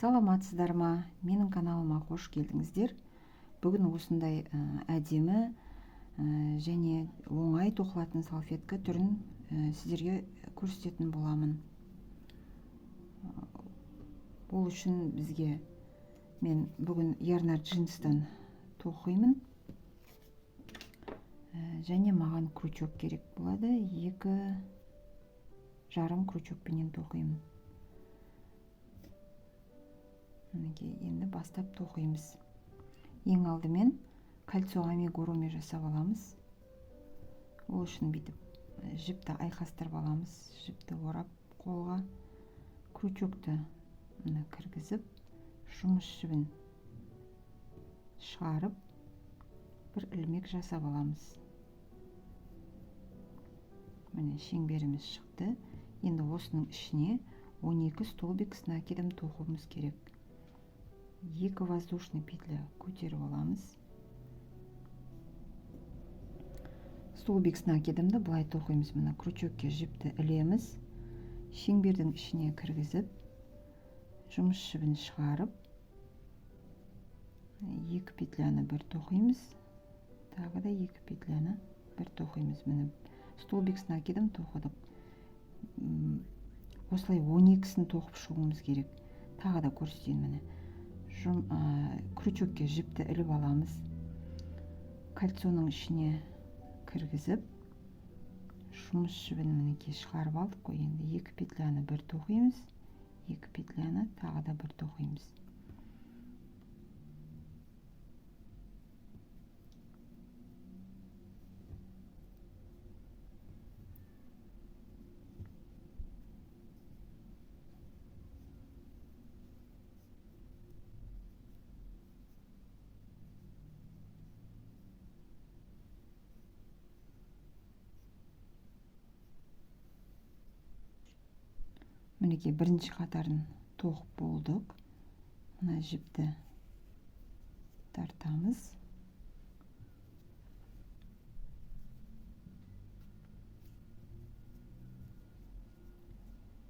Саламатсыздар ма? Менің каналыма қош келдіңіздер. Бүгін осындай әдемі және оңай тоқылатын салфетка түрін сіздерге көрсететін боламын. Ол үшін бізге мен бүгін Ярнард джинстан тоқимын. Және маған крючок керек болады. 2,5 крючокпенен тоқимын. Енді бастап тоқимыз. Ең алдымен кольцо амигуруми жасап аламыз. Ол үшін бүйтіп жіпті айқастырып аламыз. Жіпті орап қолға, крючокты кіргізіп, жұмыс жібін шығарып, бір ілмек жасап аламыз. Міне шеңберіміз шықты. Енді осының ішіне 12 столбик с накидом тоқуымыз керек. 2 воздушный петля көтеріп аламыз. Столбик с накидымды былай тоқимыз. Мына крючокке жіпті ілеміз. Шеңбердің ішіне кіргізіп, жұмыс жібін шығарып, 2 петляны бір тоқимыз. Тағы да 2 петляны бір тоқимыз. Міне столбик с накидым тоқыдық. Осылай 12-сін тоқып шығуымыз керек. Тағы да көрсетейін міне. Крючокке жіпті іліп аламыз. Кольцоның ішіне кіргізіп, жұмыс жібін мінекей шығарып алдық қой. Енді 2 петляны бір тоқимыз. 2 петляны тағы да бір тоқимыз. Мінекей бірінші қатарын тоқып болдық. Мына жіпті тартамыз.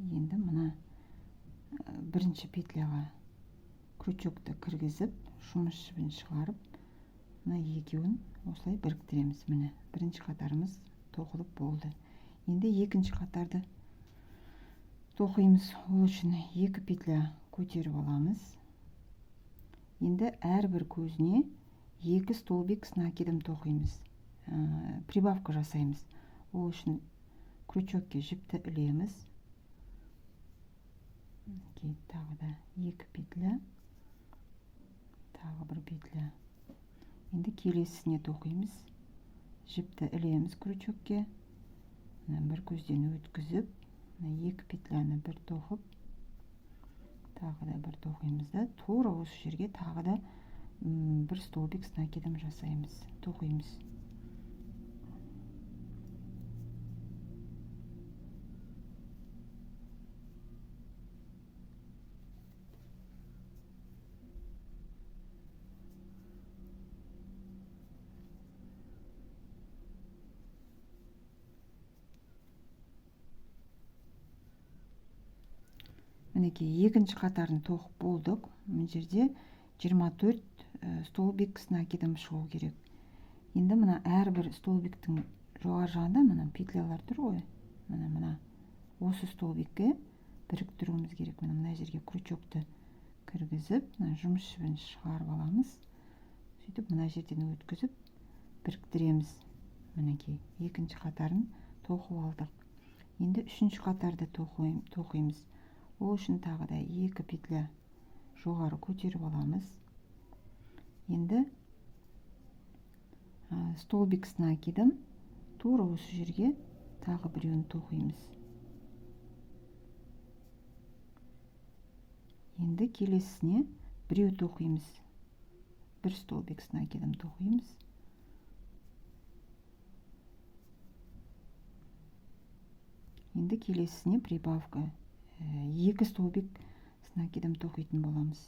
Енді мына бірінші петляға крючокты кіргізіп, жұмыс жібін шығарып, мына екеуін осылай біріктіреміз. Міне бірінші қатарымыз тоқылып болды. Енді екінші қатарды тоқимыз. Ол үшін 2 петля көтеріп аламыз. Енді әрбір көзіне 2 столбик с накидом тоқимыз. Прибавка жасаймыз. Ол үшін крючокке жіпті ілеміз. Тағы да 2 петля. Тағы бір петля. Енді келесісіне тоқимыз. Жіпті ілеміз крючокке. Бір көзден өткізіп, 2 петляны бір тоқып, тағы да бір тоқимыз да, тура осы жерге тағы да бір столбик с накидом жасаймыз, тоқимыз. Мінекей екінші қатарын тоқып болдық. Мына жерде 24 столбик с накидом шығу керек. Енді мына әрбір столбиктің жоғары жағында мына петлялар тұр ғой. Мына осы столбикке біріктіруіміз керек. Мына жерге крючокты кіргізіп, жұмыс жібін шығарып аламыз. Сөйтіп мына жерден өткізіп біріктіреміз. Мінекей екінші қатарын тоқып алдық. Енді үшінші қатарды тоқимыз. Ол үшін тағы да 2 петля жоғары көтеріп аламыз. Енді столбик с накидом тура осы жерге тағы біреуін тоқимыз. Енді келесісіне біреу тоқимыз. Бір столбик с накидом тоқимыз. Енді келесісіне прибавка. 2 столбик с накидом тоқитын боламыз.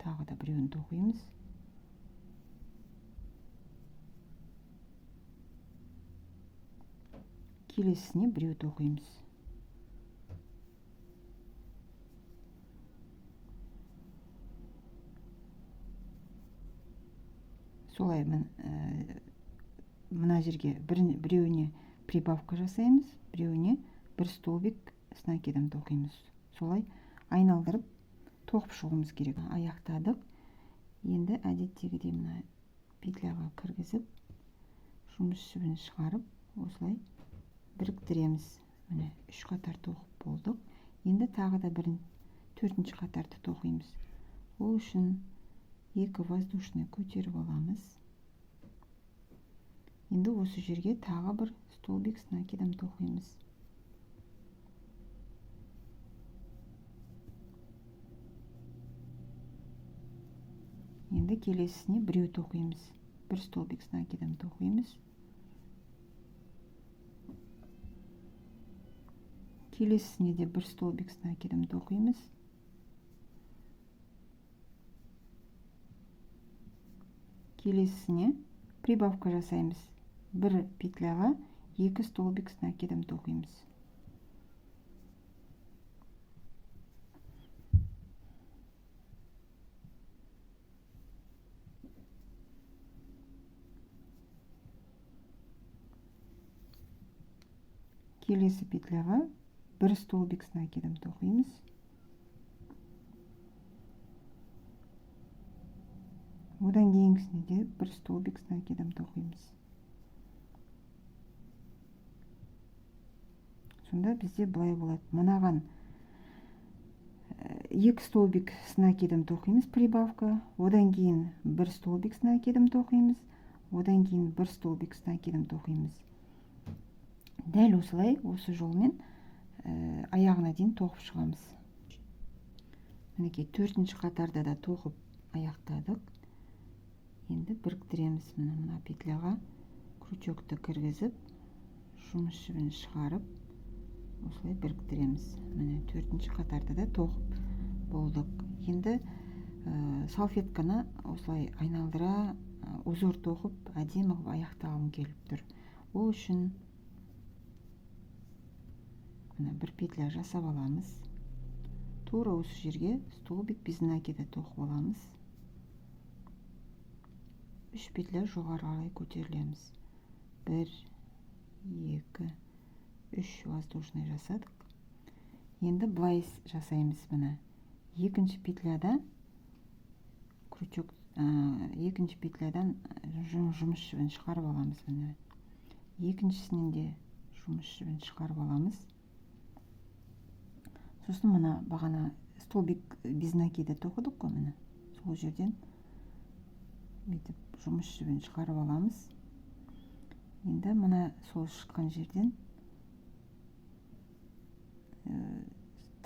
Тағы да біреуін тоқимыз. келесісіне біреу тоқимыз. Солай мына жерге біреуіне прибавка жасаймыз, біреуіне бір столбик с накидом тоқимыз. Солай айналдырып тоқып шығуымыз керек. Аяқтадық. Енді әдеттегідей мына петляға кіргізіп, жұмыс жібін шығарып, осылай біріктіреміз. Міне 3 қатар тоқып болдық. Енді тағы да 4-ші қатарды тоқимыз. Ол үшін 2 воздушный көтеріп аламыз. Енді осы жерге тағы бір столбик с накидом тоқимыз. Енді келесісіне біреу тоқимыз. Бір столбик с накидом тоқимыз. Келесісіне де бір столбик с накидом тоқимыз. Келесісіне прибавка жасаймыз. Бір петляға 2 столбик с накидом тоқимыз. Келесі петляға бір столбик с накидом тоқимыз. Одан кейінгісіне де бір столбик с накидом тоқимыз. Сонда бізде былай болады. Мынаған 2 столбик с накидом тоқимыз, прибавка. Одан кейін бір столбик с накидом тоқимыз. Одан кейін бір столбик с накидом тоқимыз. Дәл осылай, осы жолмен аяғына дейін тоқып шығамыз. Мінекей 4-ші қатарда да тоқып аяқтадық. Енді біріктіреміз. Мына петляға крючокты кіргізіп, жұмыс жібін шығарып, осылай біріктіреміз. Міне 4-ші қатарда да тоқып болдық. Енді салфетканы осылай айналдыра, узор тоқып, әдемі қылып аяқтағым келіп тұр. Ол үшін бір петля жасап аламыз. Тура осы жерге столбик без накида тоқып аламыз. 3 петля жоғары қарай көтерілеміз. 1, 2, 3 воздушный жасадық. Енді былай жасаймыз. Мына 2-ші петляда крючок, 2-ші петлядан жұмыс жібін шығарып аламыз. Міне 2-шісінен де жұмыс жібін шығарып аламыз. Сосын мына бағана столбик без накида тоқыдық қой, міне сол жерден бүйтіп жұмыс жібін шығарып аламыз. Енді мына сол шыққан жерден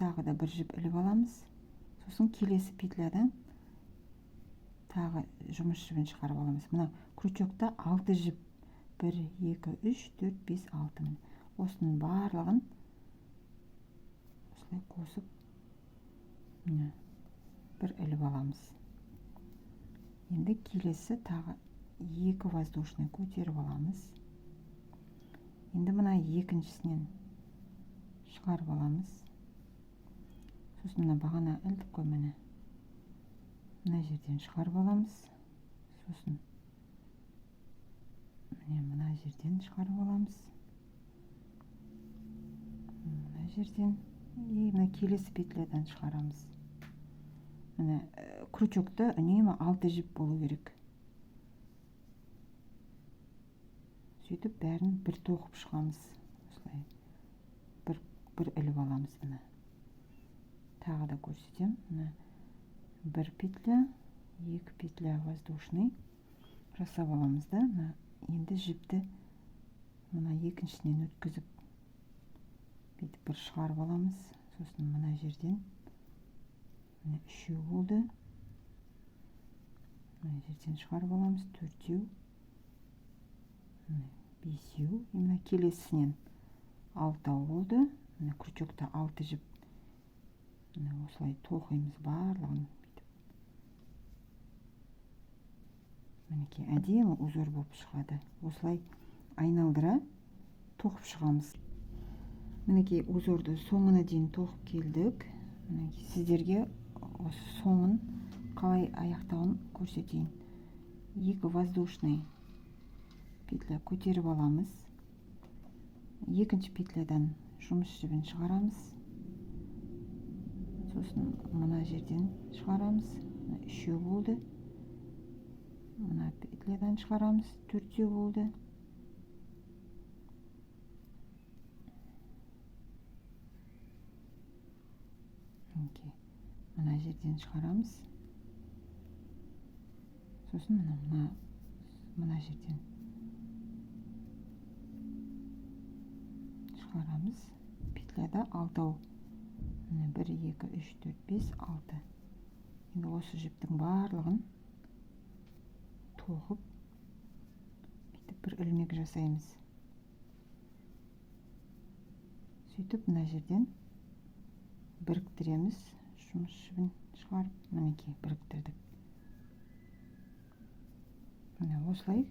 тағы да бір жіп іліп аламыз. Сосын келесі петлядан тағы жұмыс жібін шығарып аламыз. Мына крючокта 6 жіп. 1, 2, 3, 4, 5, 6. Осының барлығын осылай қосып бір іліп аламыз. Енді келесі тағы 2 воздушный көтеріп аламыз. Енді мына 2-шісінен шығарып аламыз. Сосын мына бағана ілдік қой, міне мына жерден шығарып аламыз. Сосын мына жерден шығарып аламыз. Мына жерден мына келесі петлядан шығарамыз. Міне крючокта үнемі 6 жіп болу керек. Сөйтіп бәрін бір тоқып шығамыз. Осылай бір іліп аламыз. Міне тағы да көрсетем. Міне бір петля, 2 петля воздушный жасап аламыз да. Енді жіпті мына 2-шісінен өткізіп бүйтіп бір шығарып аламыз. Сосын мына жерден міне 3 болды. Мына жерден шығарып аламыз. 4, 5. Мына келесінен 6 болды. Міне крючокта 6 жіп. Міне осылай тоқимыз барлығын. Мінекей әдемі узор болып шығады. Осылай айналдыра тоқып шығамыз. Мінекей узорды соңына дейін тоқып келдік. Мінекей сіздерге осы соңын қалай аяқтауын көрсетейін. Екі воздушный петля көтеріп аламыз. Екінші петлядан жұмыс жібін шығарамыз. Сосын мына жерден шығарамыз. Үшеу болды. Мына петлядан шығарамыз. Төртеу болды. Мына жерден шығарамыз. Сосын мына жерден шығарамыз. Петляда 6. 1, 2, 3, 4, 5, 6. Енді осы жіптің барлығын тоғып, бір ілмек жасаймыз. Сөйтіп, мына жерден біріктіреміз. Жұмыс жібін шығарып, мінекей біріктірдік. Міне осылай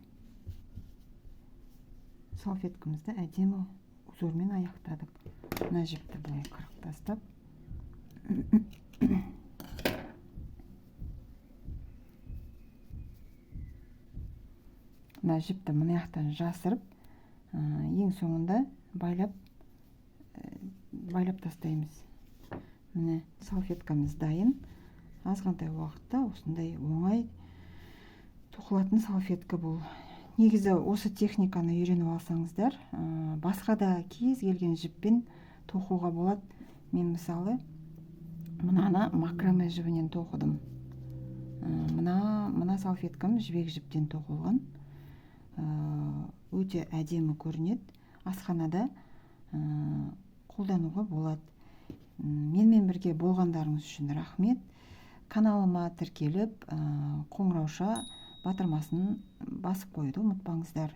салфеткамызды әдемі узормен аяқтадық. Мына жіпті былай қырып тастап, мына жіпті мына жақтан жасырып, ең соңында байлап тастаймыз. Міне салфеткамыз дайын. Азғантай уақытта осындай оңай тоқылатын салфетка бұл. Негізі осы техниканы үйреніп алсаңыздар, басқа да кез келген жіппен тоқуға болады. Мен мысалы мынаны макраме жібінен тоқыдым. Мына салфеткам жібек жіптен тоқылған. Өте әдемі көрінеді. Асханада қолдануға болады. Менімен бірге болғандарыңыз үшін рахмет. Каналыма тіркеліп, қоңырауша батырмасын басып қойды ұмытпаңыздар.